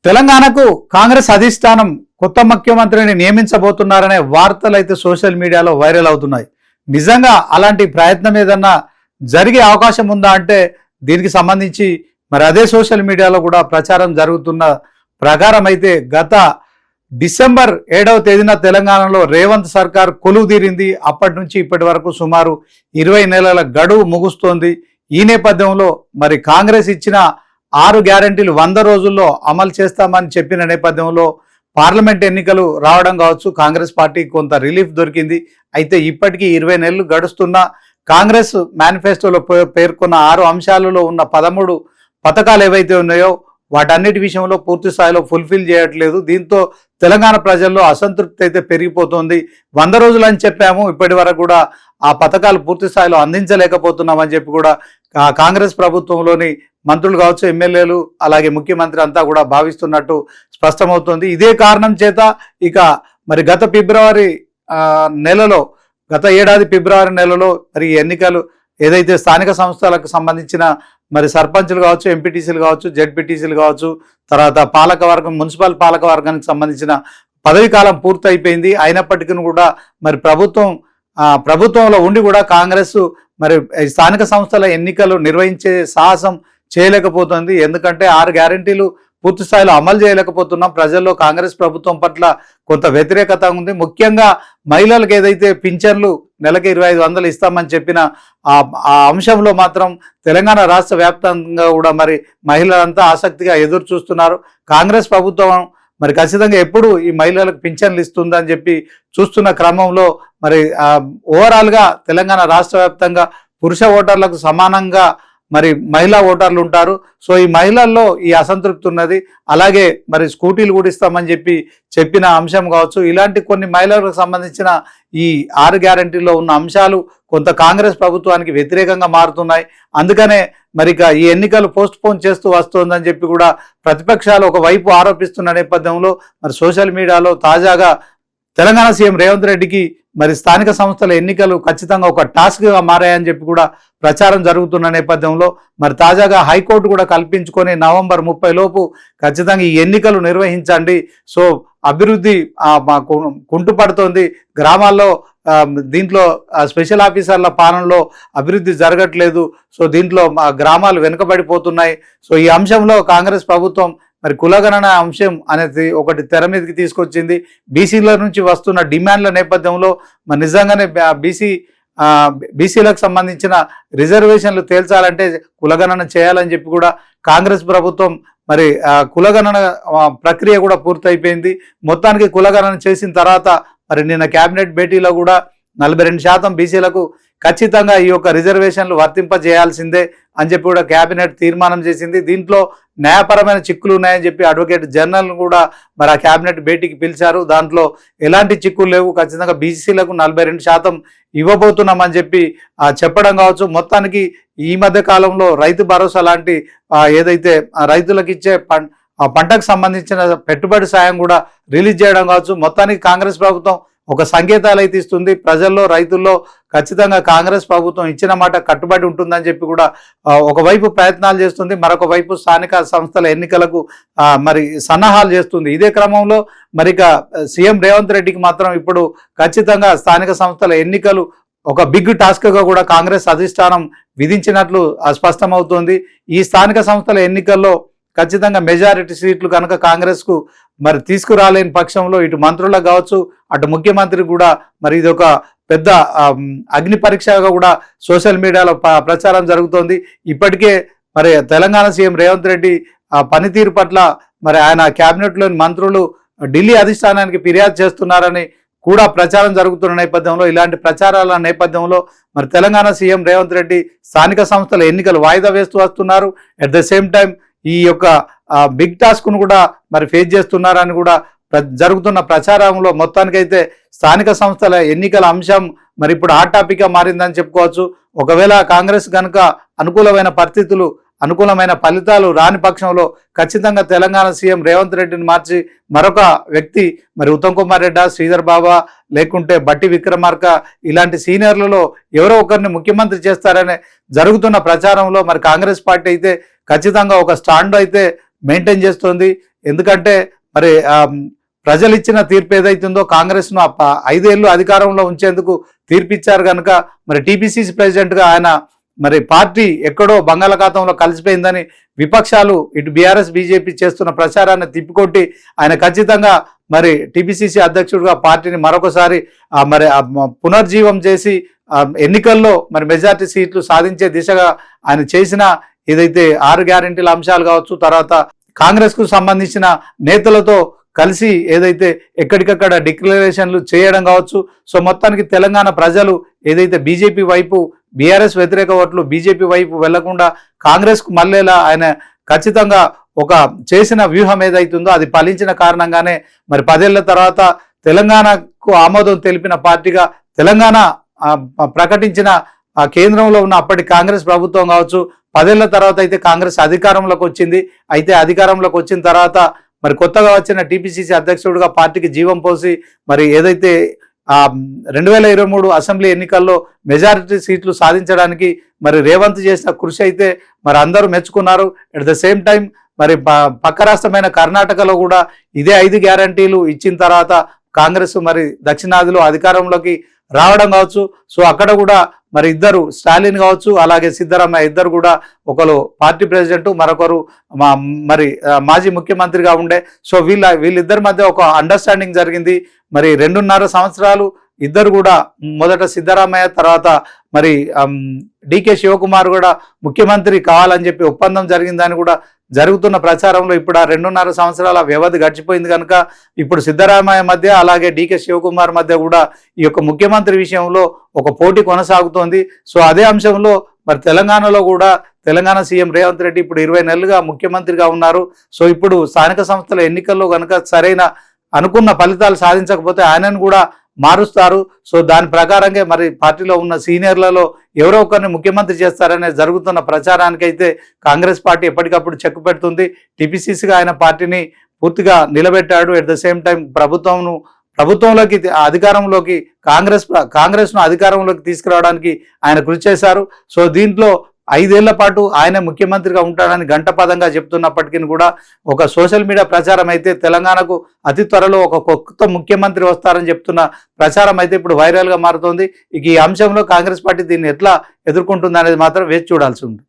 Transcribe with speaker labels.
Speaker 1: తెలంగాణకు కాంగ్రెస్ అధిష్టానం కొత్త ముఖ్యమంత్రిని నియమించబోతున్నారనే వార్తలు అయితే సోషల్ మీడియాలో వైరల్ అవుతున్నాయి. నిజంగా అలాంటి ప్రయత్నం ఏదన్నా జరిగే అవకాశం ఉందా అంటే దీనికి సంబంధించి మరి అదే సోషల్ మీడియాలో కూడా ప్రచారం జరుగుతున్న ప్రకారం అయితే గత డిసెంబర్ 7వ తేదీన తెలంగాణలో రేవంత్ సర్కార్ కొలువు తీరింది. అప్పటి నుంచి ఇప్పటి వరకు సుమారు 20 నెలల గడువు ముగుస్తోంది. ఈ నేపథ్యంలో మరి కాంగ్రెస్ ఇచ్చిన 6 గ్యారెంటీలు 100 రోజుల్లో అమలు చేస్తామని చెప్పిన నేపథ్యంలో పార్లమెంట్ ఎన్నికలు రావడం కావచ్చు, కాంగ్రెస్ పార్టీకి కొంత రిలీఫ్ దొరికింది. అయితే ఇప్పటికీ 20 నెలలు గడుస్తున్నా కాంగ్రెస్ మేనిఫెస్టోలో పేర్కొన్న 6 అంశాలలో ఉన్న 13 పథకాలు ఏవైతే ఉన్నాయో వాటన్నిటి విషయంలో పూర్తి స్థాయిలో ఫుల్ఫిల్ చేయట్లేదు. దీంతో తెలంగాణ ప్రజల్లో అసంతృప్తి అయితే పెరిగిపోతుంది. 100 రోజులు అని చెప్పాము, ఇప్పటి వరకు కూడా ఆ పథకాలు పూర్తి స్థాయిలో అందించలేకపోతున్నామని చెప్పి కూడా కాంగ్రెస్ ప్రభుత్వంలోని మంత్రులు కావచ్చు, ఎమ్మెల్యేలు, అలాగే ముఖ్యమంత్రి అంతా కూడా భావిస్తున్నట్టు స్పష్టమవుతుంది. ఇదే కారణం చేత ఇక మరి గత ఏడాది ఫిబ్రవరి నెలలో మరి ఎన్నికలు ఏదైతే స్థానిక సంస్థలకు సంబంధించిన మరి సర్పంచులు కావచ్చు, ఎంపీటీసీలు కావచ్చు, జెడ్పీటీసీలు కావచ్చు, తర్వాత పాలకవర్గం, మున్సిపల్ పాలకవర్గానికి సంబంధించిన పదవి కాలం పూర్తయిపోయింది. అయినప్పటికీ కూడా మరి ప్రభుత్వంలో ఉండి కూడా కాంగ్రెస్ మరి స్థానిక సంస్థల ఎన్నికలు నిర్వహించే సాహసం చేయలేకపోతుంది. ఎందుకంటే 6 గ్యారెంటీలు పూర్తి స్థాయిలో అమలు చేయలేకపోతున్నాం. ప్రజల్లో కాంగ్రెస్ ప్రభుత్వం పట్ల కొంత వ్యతిరేకత ఉంది. ముఖ్యంగా మహిళలకు ఏదైతే పింఛన్లు నెలకి 2500 ఇస్తామని చెప్పిన ఆ అంశంలో మాత్రం తెలంగాణ రాష్ట్ర వ్యాప్తంగా కూడా మరి మహిళలంతా ఆసక్తిగా ఎదురు చూస్తున్నారు. కాంగ్రెస్ ప్రభుత్వం మరి ఖచ్చితంగా ఎప్పుడు ఈ మహిళలకు పింఛన్లు ఇస్తుందని చెప్పి చూస్తున్న క్రమంలో మరి ఓవరాల్గా తెలంగాణ రాష్ట్ర వ్యాప్తంగా పురుష ఓటర్లకు సమానంగా మరి మహిళా ఓటర్లు ఉంటారు. సో ఈ మహిళల్లో ఈ అసంతృప్తి ఉన్నది. అలాగే మరి స్కూటీలు కూడా ఇస్తామని చెప్పిన అంశం కావచ్చు, ఇలాంటి కొన్ని మహిళలకు సంబంధించిన ఈ 6 గ్యారెంటీల్లో ఉన్న అంశాలు కొంత కాంగ్రెస్ ప్రభుత్వానికి వ్యతిరేకంగా మారుతున్నాయి. అందుకనే మరి ఈ ఎన్నికలు పోస్ట్ పోన్ చేస్తూ వస్తుందని చెప్పి కూడా ప్రతిపక్షాలు ఒకవైపు ఆరోపిస్తున్న నేపథ్యంలో మరి సోషల్ మీడియాలో తాజాగా తెలంగాణ సీఎం రేవంత్ రెడ్డికి మరి స్థానిక సంస్థల ఎన్నికలు ఖచ్చితంగా ఒక టాస్క్గా మారాయని చెప్పి కూడా ప్రచారం జరుగుతున్న నేపథ్యంలో మరి తాజాగా హైకోర్టు కూడా కల్పించుకొని నవంబర్ 30 లోపు ఖచ్చితంగా ఈ ఎన్నికలు నిర్వహించండి. సో అభివృద్ధి కుంటుపడుతోంది గ్రామాల్లో, దీంట్లో స్పెషల్ ఆఫీసర్ల పాలనలో అభివృద్ధి జరగట్లేదు. సో దీంట్లో గ్రామాలు వెనుకబడిపోతున్నాయి. సో ఈ అంశంలో కాంగ్రెస్ ప్రభుత్వం మరి కులగణన అంశం అనేది ఒకటి తెర మీదకి తీసుకొచ్చింది. బీసీల నుంచి వస్తున్న డిమాండ్ల నేపథ్యంలో మరి నిజంగానే బీసీలకు సంబంధించిన రిజర్వేషన్లు తేల్చాలంటే కులగణన చేయాలని చెప్పి కూడా కాంగ్రెస్ ప్రభుత్వం మరి కులగణన ప్రక్రియ కూడా పూర్తయిపోయింది. మొత్తానికి కులగణన చేసిన తర్వాత మరి నిన్న కేబినెట్ భేటీలో కూడా 42% బీసీలకు ఖచ్చితంగా ఈ యొక్క రిజర్వేషన్లు వర్తింపజేయాల్సిందే అని చెప్పి కూడా కేబినెట్ తీర్మానం చేసింది. దీంట్లో న్యాయపరమైన చిక్కులు ఉన్నాయని చెప్పి అడ్వకేట్ జనరల్ కూడా మరి ఆ కేబినెట్ భేటీకి పిలిచారు. దాంట్లో ఎలాంటి చిక్కులు లేవు, ఖచ్చితంగా బీసీలకు 42% ఇవ్వబోతున్నామని చెప్పి చెప్పడం కావచ్చు. మొత్తానికి ఈ మధ్య కాలంలో రైతు భరోసా లాంటి ఏదైతే రైతులకు ఇచ్చే పంటకు సంబంధించిన పెట్టుబడి సాయం కూడా రిలీజ్ చేయడం కావచ్చు. మొత్తానికి కాంగ్రెస్ ప్రభుత్వం ఒక సంకేతాలు అయితే ఇస్తుంది. ప్రజల్లో, రైతుల్లో ఖచ్చితంగా కాంగ్రెస్ ప్రభుత్వం ఇచ్చిన మాట కట్టుబడి ఉంటుందని చెప్పి కూడా ఒకవైపు ప్రయత్నాలు చేస్తుంది, మరొక వైపు స్థానిక సంస్థల ఎన్నికలకు మరి సన్నాహాలు చేస్తుంది. ఇదే క్రమంలో మరి సీఎం రేవంత్ రెడ్డికి మాత్రం ఇప్పుడు ఖచ్చితంగా స్థానిక సంస్థల ఎన్నికలు ఒక బిగ్ టాస్క్గా కూడా కాంగ్రెస్ అధిష్టానం విధించినట్లు స్పష్టమవుతోంది. ఈ స్థానిక సంస్థల ఎన్నికల్లో ఖచ్చితంగా మెజారిటీ సీట్లు కనుక కాంగ్రెస్కు మరి తీసుకురాలేని పక్షంలో ఇటు మంత్రులకు కావచ్చు, అటు ముఖ్యమంత్రి కూడా మరి ఇది ఒక పెద్ద అగ్ని పరీక్షగా కూడా సోషల్ మీడియాలో ప్రచారం జరుగుతోంది. ఇప్పటికే మరి తెలంగాణ సీఎం రేవంత్ రెడ్డి పనితీరు పట్ల మరి ఆయన క్యాబినెట్లోని మంత్రులు ఢిల్లీ అధిష్టానానికి ఫిర్యాదు చేస్తున్నారని కూడా ప్రచారం జరుగుతున్న నేపథ్యంలో, ఇలాంటి ప్రచారాల నేపథ్యంలో మరి తెలంగాణ సీఎం రేవంత్ రెడ్డి స్థానిక సంస్థల ఎన్నికలు వాయిదా వేస్తూ వస్తున్నారు. అట్ ద సేమ్ టైం ఈ యొక్క బిగ్ టాస్క్ను కూడా మరి ఫేస్ చేస్తున్నారని కూడా జరుగుతున్న ప్రచారంలో మొత్తానికైతే స్థానిక సంస్థల ఎన్నికల అంశం మరి ఇప్పుడు హాట్ టాపిక్గా మారిందని చెప్పుకోవచ్చు. ఒకవేళ కాంగ్రెస్ కనుక అనుకూలమైన ఫలితాలు రాని పక్షంలో ఖచ్చితంగా తెలంగాణ సీఎం రేవంత్ రెడ్డిని మార్చి మరొక వ్యక్తి మరి ఉత్తమ్ కుమార్ రెడ్డి, శ్రీధర్ బాబా, లేకుంటే బట్టి విక్రమార్క ఇలాంటి సీనియర్లలో ఎవరో ఒకరిని ముఖ్యమంత్రి చేస్తారనే జరుగుతున్న ప్రచారంలో మరి కాంగ్రెస్ పార్టీ అయితే ఖచ్చితంగా ఒక స్టాండ్ అయితే మెయింటైన్ చేస్తుంది. ఎందుకంటే మరి ప్రజలు ఇచ్చిన తీర్పు ఏదైతుందో కాంగ్రెస్ను 5 ఏళ్ళు అధికారంలో ఉంచేందుకు తీర్పిచ్చారు కనుక మరి టీపీసీసీ ప్రెసిడెంట్గా ఆయన మరి పార్టీ ఎక్కడో బంగాళాఖాతంలో కలిసిపోయిందని విపక్షాలు ఇటు బీఆర్ఎస్ బీజేపీ చేస్తున్న ప్రచారాన్ని తిప్పికొట్టి ఆయన ఖచ్చితంగా మరి టీపీసీసీ అధ్యక్షుడిగా పార్టీని మరొకసారి మరి పునర్జీవం చేసి ఎన్నికల్లో మరి మెజార్టీ సీట్లు సాధించే దిశగా ఆయన చేసిన ఏదైతే 6 గ్యారెంటీల అంశాలు కావచ్చు, తర్వాత కాంగ్రెస్ కు సంబంధించిన నేతలతో కలిసి ఏదైతే ఎక్కడికక్కడ డిక్లరేషన్లు చేయడం కావచ్చు. సో మొత్తానికి తెలంగాణ ప్రజలు ఏదైతే బీజేపీ వైపు బీఆర్ఎస్ వ్యతిరేక ఓట్లు బీజేపీ వైపు వెళ్లకుండా కాంగ్రెస్ కు మళ్ళేలా ఆయన ఖచ్చితంగా ఒక చేసిన వ్యూహం ఏదైతుందో అది ఫలించిన కారణంగానే మరి 10 ఏళ్ల తర్వాత తెలంగాణకు ఆమోదం తెలిపిన పార్టీగా తెలంగాణ ప్రకటించిన కేంద్రంలో ఉన్న అప్పటి కాంగ్రెస్ ప్రభుత్వం కావచ్చు 10 ఏళ్ల తర్వాత అయితే కాంగ్రెస్ అధికారంలోకి వచ్చింది. అయితే అధికారంలోకి వచ్చిన తర్వాత మరి కొత్తగా వచ్చిన టీపీసీసీ అధ్యక్షుడిగా పార్టీకి జీవం పోసి మరి ఏదైతే 2023 అసెంబ్లీ ఎన్నికల్లో మెజారిటీ సీట్లు సాధించడానికి మరి రేవంత్ చేసిన కృషి అయితే మరి అందరూ మెచ్చుకున్నారు. అట్ ద సేమ్ టైం మరి పక్క రాష్ట్రమైన కర్ణాటకలో కూడా ఇదే 5 గ్యారంటీలు ఇచ్చిన తర్వాత కాంగ్రెస్ మరి దక్షిణాదిలో అధికారంలోకి రావడం కావచ్చు. సో అక్కడ కూడా మరి ఇద్దరు స్టాలిన్ కావచ్చు అలాగే సిద్ధరామయ్య ఇద్దరు కూడా ఒకరు పార్టీ ప్రెసిడెంట్ మరొకరు మరి మాజీ ముఖ్యమంత్రిగా ఉండే. సో వీళ్ళిద్దరి మధ్య ఒక అండర్స్టాండింగ్ జరిగింది. మరి 2.5 సంవత్సరాలు ఇద్దరు కూడా మొదట సిద్ధరామయ్య తర్వాత మరి డికే శివకుమార్ కూడా ముఖ్యమంత్రి కావాలని చెప్పి ఒప్పందం జరిగిందని కూడా జరుగుతున్న ప్రచారంలో ఇప్పుడు 2.5 సంవత్సరాల వ్యవధి గడిచిపోయింది కనుక ఇప్పుడు సిద్ధరామయ్య మధ్య అలాగే డికే శివకుమార్ మధ్య కూడా ఈ యొక్క ముఖ్యమంత్రి విషయంలో ఒక పోటీ కొనసాగుతోంది. సో అదే అంశంలో మరి తెలంగాణలో కూడా తెలంగాణ సీఎం రేవంత్ రెడ్డి ఇప్పుడు 20 నెలలుగా ముఖ్యమంత్రిగా ఉన్నారు. సో ఇప్పుడు స్థానిక సంస్థల ఎన్నికల్లో కనుక సరైన అనుకున్న ఫలితాలు సాధించకపోతే ఆయనను కూడా మారుస్తారు. సో దాని ప్రకారంగా మరి పార్టీలో ఉన్న సీనియర్లలో ఎవరో ఒకరిని ముఖ్యమంత్రి చేస్తారనే జరుగుతున్న ప్రచారానికైతే కాంగ్రెస్ పార్టీ ఎప్పటికప్పుడు చెక్ పెడుతుంది. టీపీసీసీగా ఆయన పార్టీని పూర్తిగా నిలబెట్టాడు. ఎట్ ద సేమ్ టైం ప్రభుత్వంలోకి అధికారంలోకి కాంగ్రెస్ను అధికారంలోకి తీసుకురావడానికి ఆయన కృషి చేశారు. సో దీంట్లో 5 ఏళ్ల పాటు ఆయన ముఖ్యమంత్రిగా ఉంటాడని గంటపదంగా చెప్తున్నప్పటికీ కూడా ఒక సోషల్ మీడియా ప్రచారం అయితే తెలంగాణకు అతి త్వరలో ఒక కొత్త ముఖ్యమంత్రి వస్తారని చెప్తున్న ప్రచారం అయితే ఇప్పుడు వైరల్గా మారుతోంది. ఇక ఈ అంశంలో కాంగ్రెస్ పార్టీ దీన్ని ఎట్లా ఎదుర్కొంటుంది అనేది మాత్రం వేచి చూడాల్సి ఉంది.